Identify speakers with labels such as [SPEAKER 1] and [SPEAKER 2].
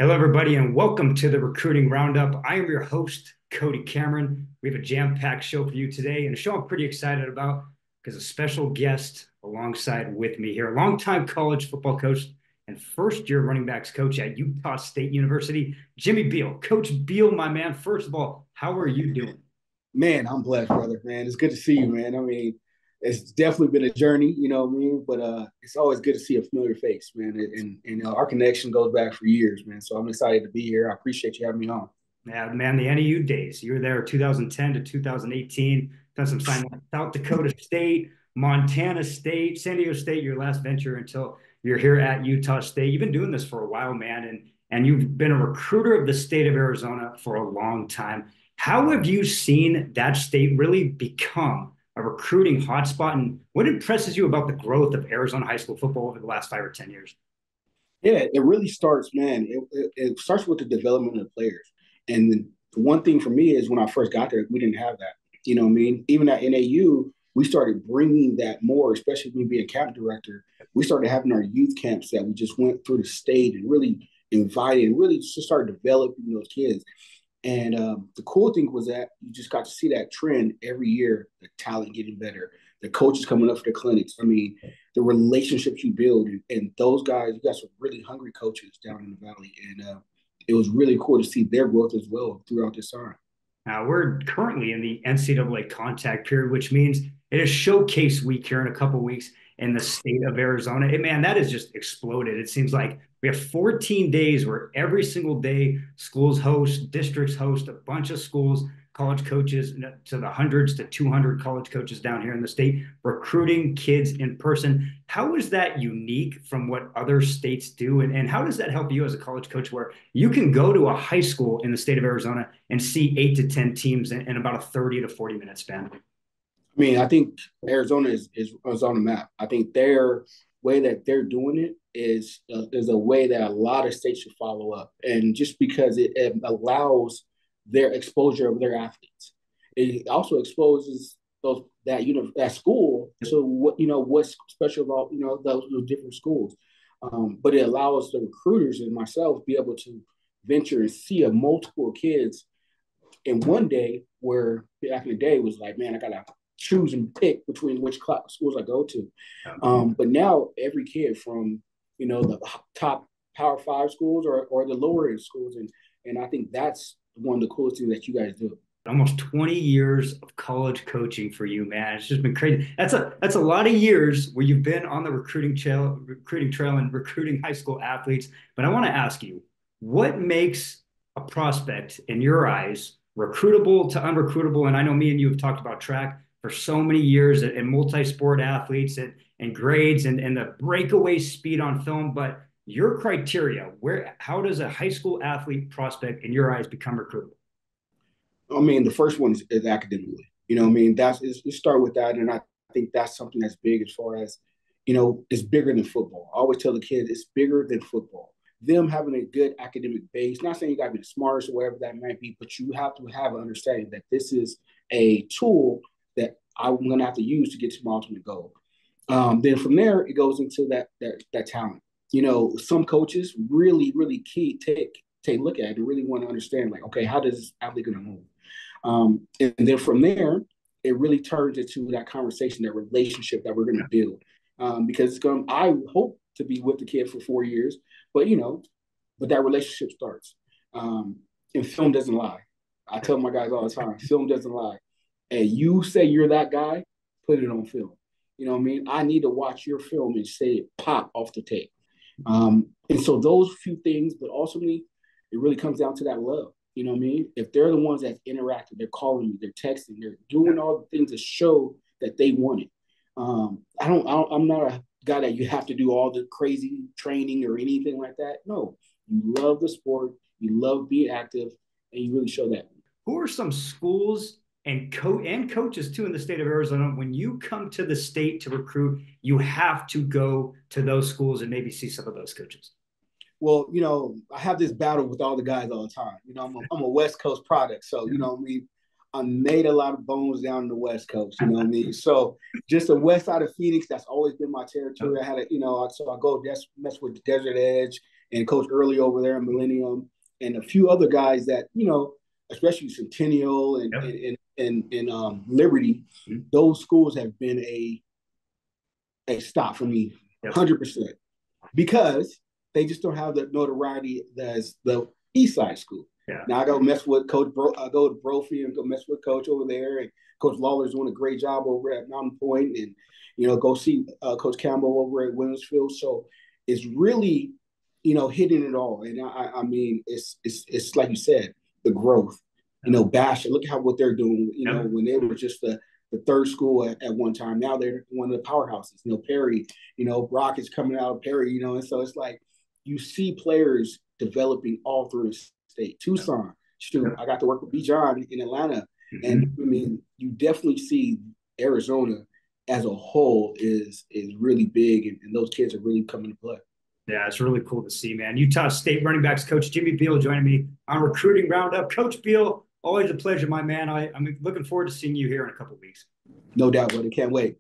[SPEAKER 1] Hello, everybody, and welcome to the Recruiting Roundup. I am your host, Cody Cameron. We have a jam-packed show for you today, and a show I'm pretty excited about because a special guest alongside with me here, a longtime college football coach and first-year running backs coach at Utah State University, Jimmy Beal. Coach Beal, my man, first of all, how are you doing?
[SPEAKER 2] Man, I'm blessed, brother. Man, it's good to see you, man. I mean, it's definitely been a journey, you know what I mean? But it's always good to see a familiar face, man. And our connection goes back for years, man. So I'm excited to be here. I appreciate you having me on.
[SPEAKER 1] Yeah, man, the NAU days. You were there 2010 to 2018, done some signing at South Dakota State, Montana State, San Diego State, your last venture until you're here at Utah State. You've been doing this for a while, man, and you've been a recruiter of the state of Arizona for a long time. How have you seen that state really become a recruiting hotspot? And what impresses you about the growth of Arizona high school football over the last 5 or 10 years?
[SPEAKER 2] Yeah, it really starts, man. It starts with the development of the players. And the one thing for me is when I first got there, we didn't have that. You know what I mean? Even at NAU, we started bringing that more, especially me being camp director. We started having our youth camps that we just went through the state and really invited and really just started developing those kids. And the cool thing was that you just got to see that trend every year, the talent getting better, the coaches coming up for the clinics. I mean, the relationships you build, and those guys, you got some really hungry coaches down in the valley, and it was really cool to see their growth as well throughout this time.
[SPEAKER 1] We're currently in the NCAA contact period, which means it is showcase week here in a couple weeks in the state of Arizona. And man, that has just exploded. It seems like we have 14 days where every single day schools host, districts host a bunch of schools, college coaches to the hundreds to 200 college coaches down here in the state, recruiting kids in person. How is that unique from what other states do? And how does that help you as a college coach where you can go to a high school in the state of Arizona and see 8 to 10 teams in about a 30 to 40 minute span?
[SPEAKER 2] I mean, I think Arizona is on the map. I think their way that they're doing it is a way that a lot of states should follow up, and just because it allows their exposure of their athletes, it also exposes that school to what's special about those different schools. But it allows the recruiters and myself be able to venture and see a multiple kids in one day where back in the day was like, man, I gotta choose and pick between which schools I go to. But now every kid from the top Power 5 schools or the lower end schools, and I think that's one of the coolest things that you guys do.
[SPEAKER 1] Almost 20 years of college coaching for you, man. It's just been crazy. That's a lot of years where you've been on the recruiting trail and recruiting high school athletes. But I want to ask you, what makes a prospect in your eyes recruitable to unrecruitable? And I know me and you have talked about track for so many years and multi-sport athletes and grades and the breakaway speed on film. But your criteria, how does a high school athlete prospect in your eyes become recruitable?
[SPEAKER 2] I mean, the first one is academically. You know, what I mean, you start with that, and I think that's something that's big as far as it's bigger than football. I always tell the kids it's bigger than football. Them having a good academic base, not saying you got to be the smartest or whatever that might be, but you have to have an understanding that this is a tool that I'm going to have to use to get to my ultimate goal. Then from there, it goes into that talent. Some coaches really, really take a look at it and really want to understand, like, okay, how does this athlete going to move? And then from there, it really turns into that conversation, that relationship that we're going to build. Because I hope to be with the kid for 4 years, but but that relationship starts. And film doesn't lie. I tell my guys all the time, film doesn't lie. And you say you're that guy, put it on film. You know what I mean? I need to watch your film and say it pop off the tape. And so those few things, but ultimately, it really comes down to that love. You know what I mean? If they're the ones that's interacting, they're calling me, they're texting, they're doing all the things to show that they want it. I'm not a guy that you have to do all the crazy training or anything like that. No, you love the sport, you love being active, and you really show that.
[SPEAKER 1] Who are some schools and coaches too in the state of Arizona? When you come to the state to recruit, you have to go to those schools and maybe see some of those coaches.
[SPEAKER 2] Well, I have this battle with all the guys all the time. I'm a West Coast product, so I mean, I made a lot of bones down in the West Coast. You know what I mean? So just the west side of Phoenix, that's always been my territory. I had so I go mess with the Desert Edge and Coach Early over there in Millennium, and a few other guys that especially Centennial and
[SPEAKER 1] Yep.
[SPEAKER 2] Liberty.
[SPEAKER 1] Mhm.
[SPEAKER 2] Those schools have been a stop for me,
[SPEAKER 1] Yep.
[SPEAKER 2] 100%, because they just don't have the notoriety as the East Side school.
[SPEAKER 1] Yeah.
[SPEAKER 2] Now I go mess with I go to Brophy and go mess with Coach over there, and Coach Lawler's doing a great job over at Mountain Point, and go see Coach Campbell over at Williamsfield. So it's really, hitting it all. And I mean, it's like you said, the growth. Bash. Look at what they're doing.
[SPEAKER 1] Yep.
[SPEAKER 2] When they were just the third school at one time. Now they're one of the powerhouses. Perry, Brock is coming out of Perry, and so it's like you see players developing all through the state. Tucson, shoot,
[SPEAKER 1] Yep.
[SPEAKER 2] I got to work with B. John in Atlanta. And
[SPEAKER 1] Mhm.
[SPEAKER 2] I mean, you definitely see Arizona as a whole is really big, and those kids are really coming to play.
[SPEAKER 1] Yeah, it's really cool to see, man. Utah State running backs coach Jimmy Beal joining me on Recruiting Roundup. Coach Beal, always a pleasure, my man. I'm looking forward to seeing you here in a couple of weeks.
[SPEAKER 2] No doubt, buddy. Can't wait.